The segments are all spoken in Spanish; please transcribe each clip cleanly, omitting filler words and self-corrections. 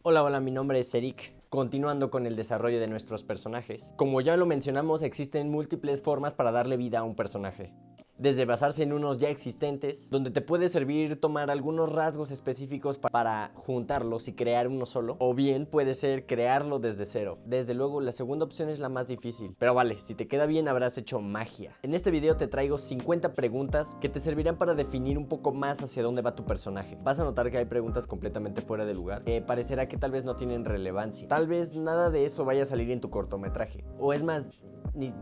Hola, hola, mi nombre es Eric. Continuando con el desarrollo de nuestros personajes. Como ya lo mencionamos, existen múltiples formas para darle vida a un personaje. Desde basarse en unos ya existentes, donde te puede servir tomar algunos rasgos específicos para juntarlos y crear uno solo, o bien puede ser crearlo desde cero. Desde luego, la segunda opción es la más difícil, pero vale, si te queda bien habrás hecho magia. En este video te traigo 50 preguntas que te servirán para definir un poco más hacia dónde va tu personaje. Vas a notar que hay preguntas completamente fuera de lugar, que parecerá que tal vez no tienen relevancia. Tal vez nada de eso vaya a salir en tu cortometraje, o es más,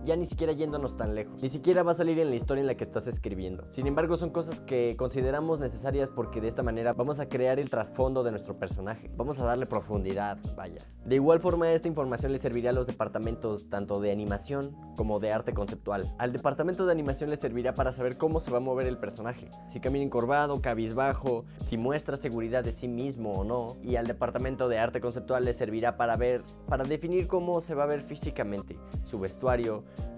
ya ni siquiera yéndonos tan lejos. Ni siquiera va a salir en la historia en la que estás escribiendo. Sin embargo, son cosas que consideramos necesarias porque de esta manera vamos a crear el trasfondo de nuestro personaje. Vamos a darle profundidad, vaya. De igual forma, esta información le servirá a los departamentos tanto de animación como de arte conceptual. Al departamento de animación le servirá para saber cómo se va a mover el personaje. Si camina encorvado, cabizbajo, si muestra seguridad de sí mismo o no. Y al departamento de arte conceptual le servirá para definir cómo se va a ver físicamente, su vestuario,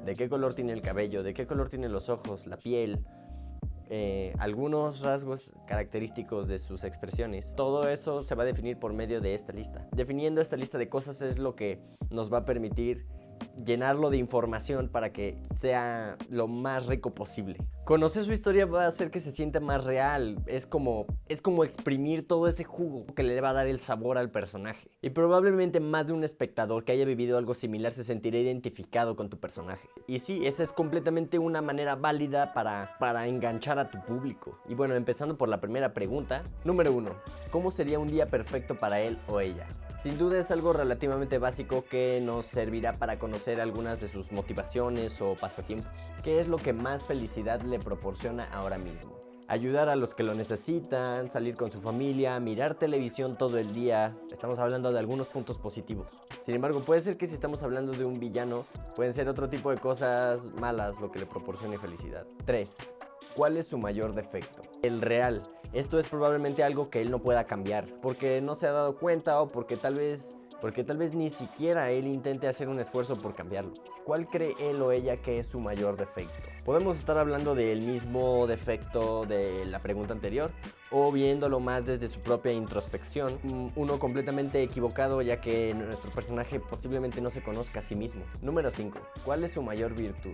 de qué color tiene el cabello, de qué color tiene los ojos, la piel, algunos rasgos característicos de sus expresiones. Todo eso se va a definir por medio de esta lista. Definiendo esta lista de cosas es lo que nos va a permitir llenarlo de información para que sea lo más rico posible. Conocer su historia va a hacer que se sienta más real. Es como exprimir todo ese jugo que le va a dar el sabor al personaje. Y probablemente más de un espectador que haya vivido algo similar se sentirá identificado con tu personaje. Y sí, esa es completamente una manera válida para enganchar a tu público. Y bueno, empezando por la primera pregunta. Número 1. ¿Cómo sería un día perfecto para él o ella? Sin duda es algo relativamente básico que nos servirá para conocer algunas de sus motivaciones o pasatiempos. ¿Qué es lo que más felicidad le proporciona ahora mismo? Ayudar a los que lo necesitan, salir con su familia, mirar televisión todo el día. Estamos hablando de algunos puntos positivos. Sin embargo, puede ser que si estamos hablando de un villano, pueden ser otro tipo de cosas malas lo que le proporcione felicidad. 3. ¿Cuál es su mayor defecto? El real. Esto es probablemente algo que él no pueda cambiar, porque no se ha dado cuenta o porque tal vez ni siquiera él intente hacer un esfuerzo por cambiarlo. ¿Cuál cree él o ella que es su mayor defecto? Podemos estar hablando del mismo defecto de la pregunta anterior o viéndolo más desde su propia introspección, uno completamente equivocado ya que nuestro personaje posiblemente no se conozca a sí mismo. Número 5. ¿Cuál es su mayor virtud?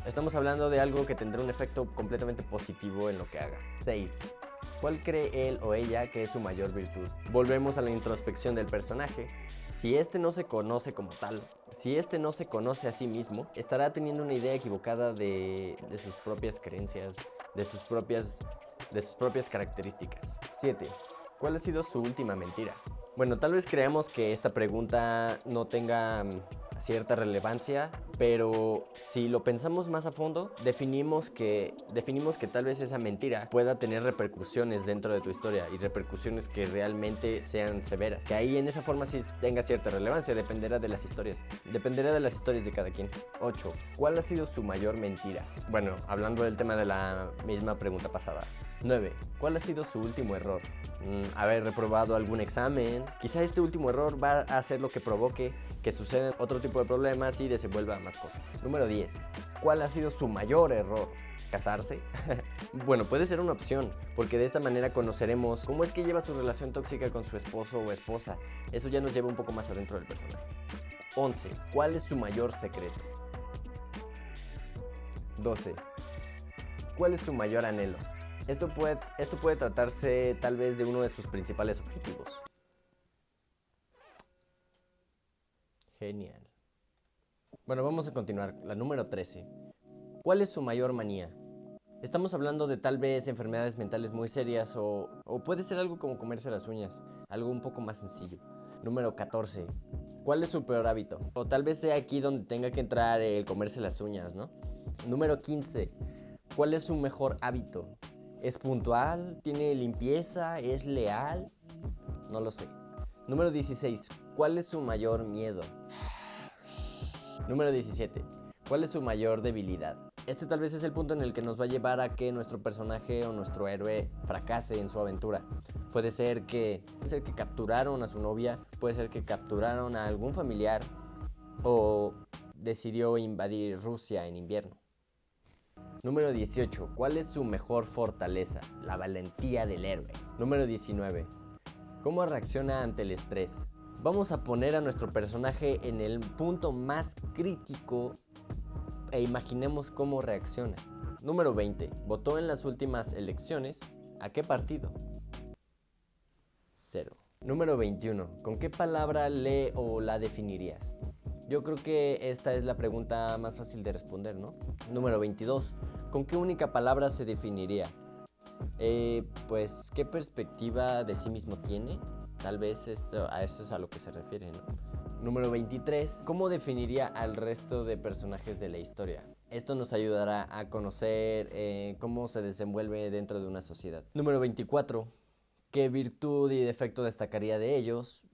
Estamos hablando de algo que tendrá un efecto completamente positivo en lo que haga. 6. ¿Cuál cree él o ella que es su mayor virtud? Volvemos a la introspección del personaje. Si este no se conoce como tal, si este no se conoce a sí mismo, estará teniendo una idea equivocada de sus propias creencias, de sus propias características. 7. ¿Cuál ha sido su última mentira? Bueno, tal vez creamos que esta pregunta no tenga cierta relevancia, pero si lo pensamos más a fondo, definimos que tal vez esa mentira pueda tener repercusiones dentro de tu historia y repercusiones que realmente sean severas. Que ahí en esa forma sí tenga cierta relevancia, dependerá de las historias de cada quien. 8. ¿Cuál ha sido su mayor mentira? Bueno, hablando del tema de la misma pregunta pasada. 9. ¿Cuál ha sido su último error? Haber reprobado algún examen. Quizá este último error va a hacer lo que provoque que sucedan otro tipo de problemas y desenvuelva más cosas. Número 10. ¿Cuál ha sido su mayor error? ¿Casarse? Bueno, puede ser una opción, porque de esta manera conoceremos cómo es que lleva su relación tóxica con su esposo o esposa. Eso ya nos lleva un poco más adentro del personaje. 11. ¿Cuál es su mayor secreto? 12. ¿Cuál es su mayor anhelo? Esto puede tratarse tal vez de uno de sus principales objetivos. Genial. Bueno, vamos a continuar. La número 13. ¿Cuál es su mayor manía? Estamos hablando de tal vez enfermedades mentales muy serias o puede ser algo como comerse las uñas, algo un poco más sencillo. Número 14. ¿Cuál es su peor hábito? O tal vez sea aquí donde tenga que entrar el comerse las uñas, ¿no? Número 15. ¿Cuál es su mejor hábito? ¿Es puntual? ¿Tiene limpieza? ¿Es leal? No lo sé. Número 16. ¿Cuál es su mayor miedo? Número 17. ¿Cuál es su mayor debilidad? Este tal vez es el punto en el que nos va a llevar a que nuestro personaje o nuestro héroe fracase en su aventura. Puede ser que capturaron a su novia, puede ser que capturaron a algún familiar o decidió invadir Rusia en invierno. Número 18. ¿Cuál es su mejor fortaleza? La valentía del héroe. Número 19. ¿Cómo reacciona ante el estrés? Vamos a poner a nuestro personaje en el punto más crítico e imaginemos cómo reacciona. Número 20. Votó en las últimas elecciones. ¿A qué partido? 0. Número 21. ¿Con qué palabra le o la definirías? Yo creo que esta es la pregunta más fácil de responder, ¿no? Número 22. ¿Con qué única palabra se definiría? Pues, ¿qué perspectiva de sí mismo tiene? Tal vez a eso es a lo que se refiere, ¿no? Número 23. ¿Cómo definiría al resto de personajes de la historia? Esto nos ayudará a conocer cómo se desenvuelve dentro de una sociedad. Número 24. ¿Qué virtud y defecto destacaría de ellos?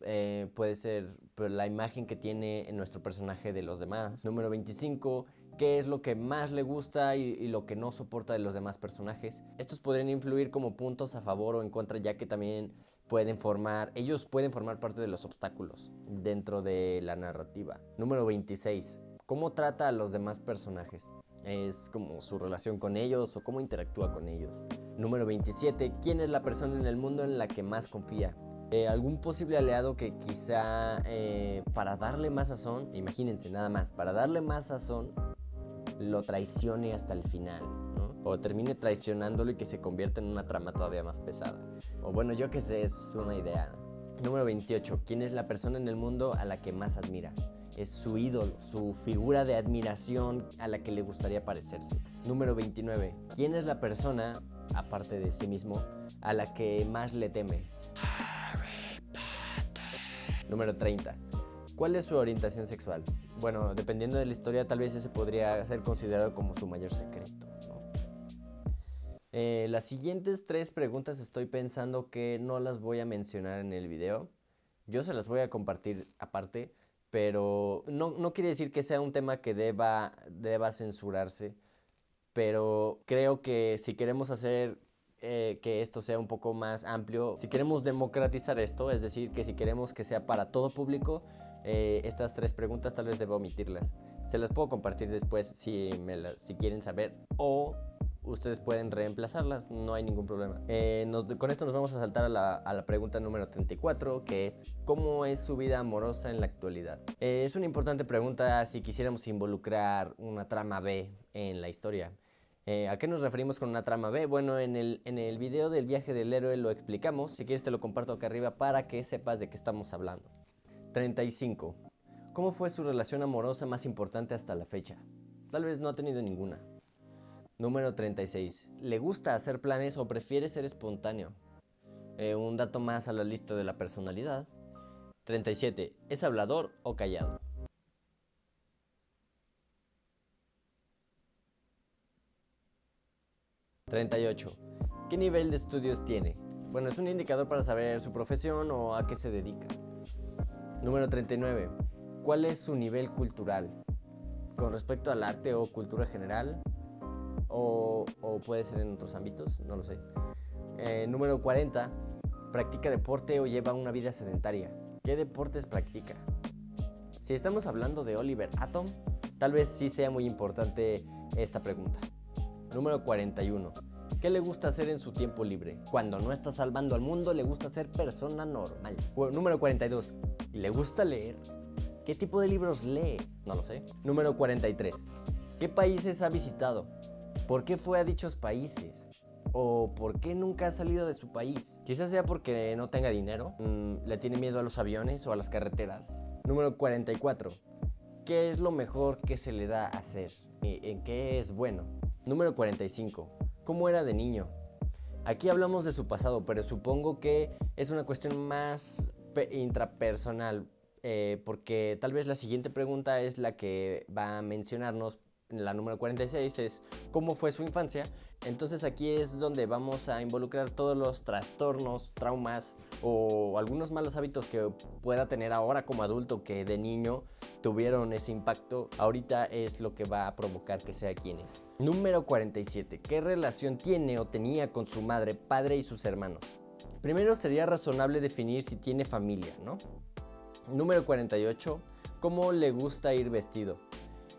Puede ser la imagen que tiene en nuestro personaje de los demás. Número 25. ¿Qué es lo que más le gusta y lo que no soporta de los demás personajes? Estos podrían influir como puntos a favor o en contra, ya que también ellos pueden formar parte de los obstáculos dentro de la narrativa. Número 26. ¿Cómo trata a los demás personajes? Es como su relación con ellos o cómo interactúa con ellos. Número 27. ¿Quién es la persona en el mundo en la que más confía? Algún posible aliado que quizá para darle más sazón, imagínense nada más, para darle más sazón lo traicione hasta el final, ¿no? O termine traicionándolo y que se convierta en una trama todavía más pesada. O bueno, yo qué sé, es una idea. Número 28. ¿Quién es la persona en el mundo a la que más admira? Es su ídolo, su figura de admiración a la que le gustaría parecerse. Número 29. ¿Quién es la persona, aparte de sí mismo, a la que más le teme? Harry Potter. Número 30. ¿Cuál es su orientación sexual? Bueno, dependiendo de la historia, tal vez ese podría ser considerado como su mayor secreto, ¿no? Las siguientes 3 preguntas estoy pensando que no las voy a mencionar en el video. Yo se las voy a compartir aparte, pero no quiere decir que sea un tema que deba censurarse, pero creo que si queremos hacer que esto sea un poco más amplio, si queremos democratizar esto, es decir, que si queremos que sea para todo público, estas 3 preguntas tal vez deba omitirlas. Se las puedo compartir después si quieren saber, o ustedes pueden reemplazarlas, no hay ningún problema. Con esto nos vamos a saltar a la pregunta número 34, que es ¿cómo es su vida amorosa en la actualidad? Es una importante pregunta si quisiéramos involucrar una trama B en la historia. ¿A qué nos referimos con una trama B? Bueno, en el video del viaje del héroe lo explicamos. Si quieres te lo comparto acá arriba para que sepas de qué estamos hablando. 35. ¿Cómo fue su relación amorosa más importante hasta la fecha? Tal vez no ha tenido ninguna. Número 36. ¿Le gusta hacer planes o prefiere ser espontáneo? Un dato más a la lista de la personalidad. 37. ¿Es hablador o callado? 38. ¿Qué nivel de estudios tiene? Bueno, es un indicador para saber su profesión o a qué se dedica. Número 39. ¿Cuál es su nivel cultural? ¿Con respecto al arte o cultura general? O puede ser en otros ámbitos, no lo sé. Número 40. ¿Practica deporte o lleva una vida sedentaria? ¿Qué deportes practica? Si estamos hablando de Oliver Atom, tal vez sí sea muy importante esta pregunta. Número 41. ¿Qué le gusta hacer en su tiempo libre? Cuando no está salvando al mundo, le gusta ser persona normal. Número 42. ¿Le gusta leer? ¿Qué tipo de libros lee? No lo sé. Número 43. ¿Qué países ha visitado? ¿Por qué fue a dichos países? ¿O por qué nunca ha salido de su país? Quizás sea porque no tenga dinero, le tiene miedo a los aviones o a las carreteras. Número 44. ¿Qué es lo mejor que se le da a hacer? ¿En qué es bueno? Número 45. ¿Cómo era de niño? Aquí hablamos de su pasado, pero supongo que es una cuestión más intrapersonal, porque tal vez la siguiente pregunta es la que va a mencionarnos. La número 46 es ¿cómo fue su infancia? Entonces aquí es donde vamos a involucrar todos los trastornos, traumas o algunos malos hábitos que pueda tener ahora como adulto que de niño tuvieron ese impacto. Ahorita es lo que va a provocar que sea quien es. Número 47. ¿Qué relación tiene o tenía con su madre, padre y sus hermanos? Primero sería razonable definir si tiene familia, ¿no? Número 48. ¿Cómo le gusta ir vestido?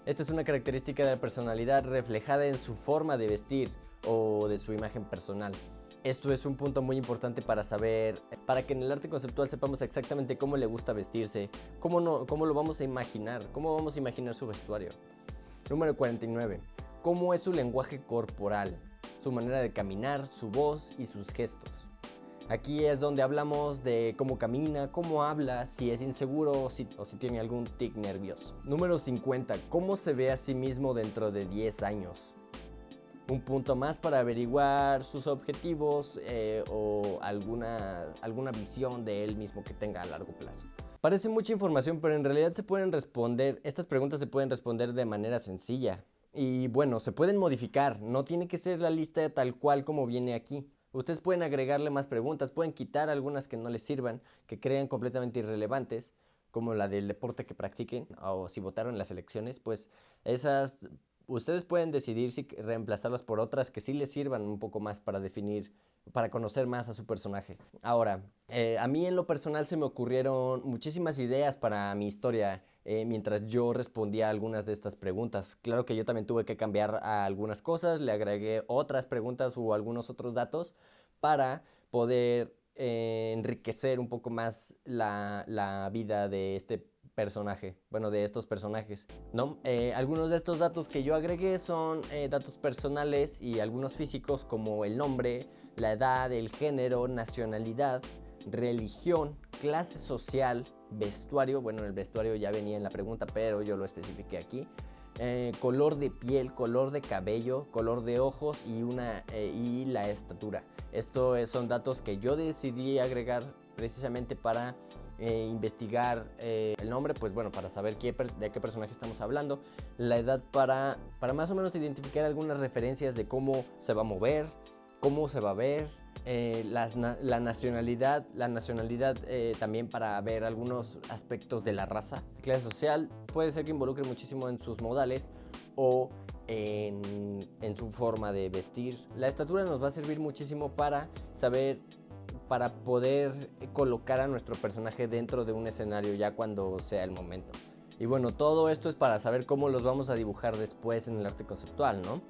Esta es una característica de la personalidad reflejada en su forma de vestir o de su imagen personal. Esto es un punto muy importante para saber, para que en el arte conceptual sepamos exactamente cómo le gusta vestirse, cómo lo vamos a imaginar, cómo vamos a imaginar su vestuario. Número 49. ¿Cómo es su lenguaje corporal? Su manera de caminar, su voz y sus gestos. Aquí es donde hablamos de cómo camina, cómo habla, si es inseguro o si tiene algún tic nervioso. Número 50. ¿Cómo se ve a sí mismo dentro de 10 años? Un punto más para averiguar sus objetivos o alguna visión de él mismo que tenga a largo plazo. Parece mucha información, pero en realidad estas preguntas se pueden responder de manera sencilla. Y bueno, se pueden modificar, no tiene que ser la lista tal cual como viene aquí. Ustedes pueden agregarle más preguntas, pueden quitar algunas que no les sirvan, que crean completamente irrelevantes, como la del deporte que practiquen, o si votaron en las elecciones, pues esas ustedes pueden decidir si reemplazarlas por otras que sí les sirvan un poco más para definir, para conocer más a su personaje. Ahora, a mí en lo personal se me ocurrieron muchísimas ideas para mi historia mientras yo respondía a algunas de estas preguntas. Claro que yo también tuve que cambiar a algunas cosas, le agregué otras preguntas o algunos otros datos para poder enriquecer un poco más la vida de este personaje, bueno, de estos personajes, ¿no? Algunos de estos datos que yo agregué son datos personales y algunos físicos como el nombre, la edad, el género, nacionalidad, religión, clase social, vestuario, bueno, el vestuario ya venía en la pregunta, pero yo lo especifiqué aquí, color de piel, color de cabello, color de ojos y la estatura. Estos son datos que yo decidí agregar precisamente para investigar el nombre, pues bueno, para saber de qué personaje estamos hablando, la edad para más o menos identificar algunas referencias de cómo se va a mover, cómo se va a ver, la nacionalidad también para ver algunos aspectos de la raza. Clase social puede ser que involucre muchísimo en sus modales o en su forma de vestir. La estatura nos va a servir muchísimo para saber, para poder colocar a nuestro personaje dentro de un escenario ya cuando sea el momento. Y bueno, todo esto es para saber cómo los vamos a dibujar después en el arte conceptual, ¿no?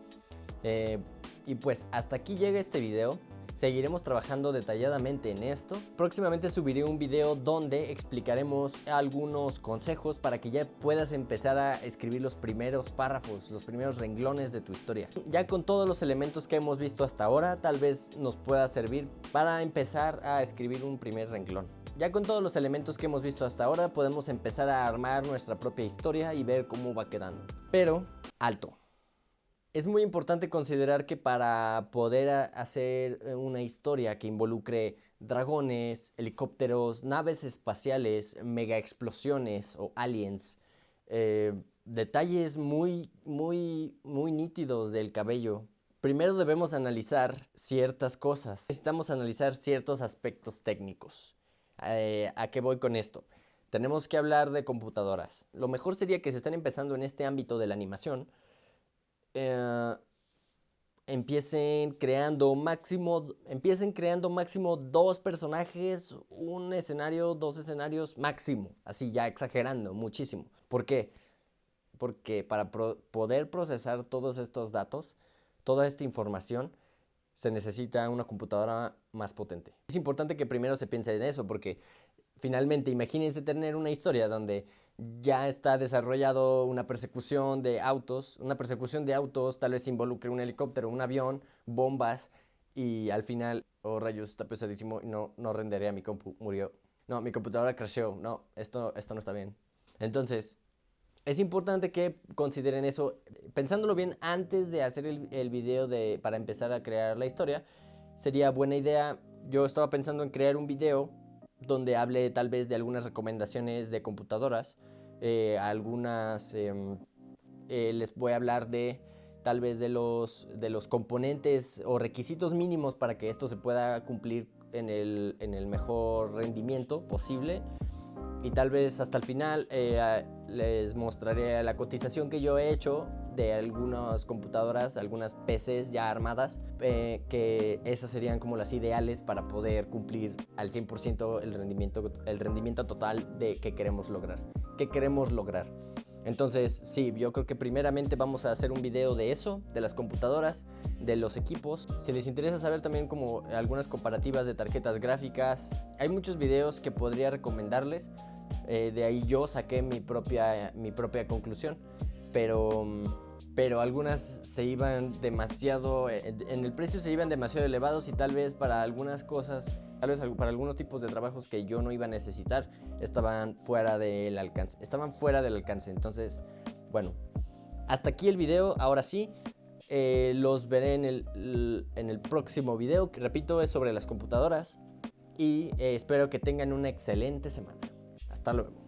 Y pues hasta aquí llega este video. Seguiremos trabajando detalladamente en esto. Próximamente subiré un video donde explicaremos algunos consejos para que ya puedas empezar a escribir los primeros párrafos, los primeros renglones de tu historia. Ya con todos los elementos que hemos visto hasta ahora, tal vez nos pueda servir para empezar a escribir un primer renglón. Ya con todos los elementos que hemos visto hasta ahora, podemos empezar a armar nuestra propia historia y ver cómo va quedando. Pero, alto. Es muy importante considerar que para poder hacer una historia que involucre dragones, helicópteros, naves espaciales, mega explosiones o aliens, detalles muy nítidos del cabello, primero debemos analizar ciertas cosas. Necesitamos analizar ciertos aspectos técnicos. ¿A qué voy con esto? Tenemos que hablar de computadoras. Lo mejor sería que si están empezando en este ámbito de la animación, empiecen creando máximo 2 personajes, un escenario, 2 escenarios máximo, así ya exagerando muchísimo. ¿Por qué? Porque para poder procesar todos estos datos, toda esta información, se necesita una computadora más potente. Es importante que primero se piense en eso, porque finalmente imagínense tener una historia donde ya está desarrollado una persecución de autos. Una persecución de autos tal vez involucre un helicóptero, un avión, bombas y al final, oh rayos, está pesadísimo, no renderé, mi compu murió. No, mi computadora crasheó, no, esto no está bien. Entonces, es importante que consideren eso, pensándolo bien antes de hacer el video para empezar a crear la historia. Sería buena idea, yo estaba pensando en crear un video donde hable tal vez de algunas recomendaciones de computadoras, les voy a hablar de tal vez de los componentes o requisitos mínimos para que esto se pueda cumplir en el mejor rendimiento posible. Y tal vez hasta el final les mostraré la cotización que yo he hecho de algunas computadoras, algunas PCs ya armadas, que esas serían como las ideales para poder cumplir al 100% el rendimiento total de que queremos lograr. Entonces, sí, yo creo que primeramente vamos a hacer un video de eso, de las computadoras, de los equipos. Si les interesa saber también como algunas comparativas de tarjetas gráficas, hay muchos videos que podría recomendarles. De ahí yo saqué mi propia conclusión, pero algunas se iban demasiado, en el precio se iban demasiado elevados y tal vez para algunas cosas, tal vez para algunos tipos de trabajos que yo no iba a necesitar, estaban fuera del alcance. Entonces, bueno, hasta aquí el video. Ahora sí, los veré en el próximo video, que repito, es sobre las computadoras. Y espero que tengan una excelente semana. Hasta luego.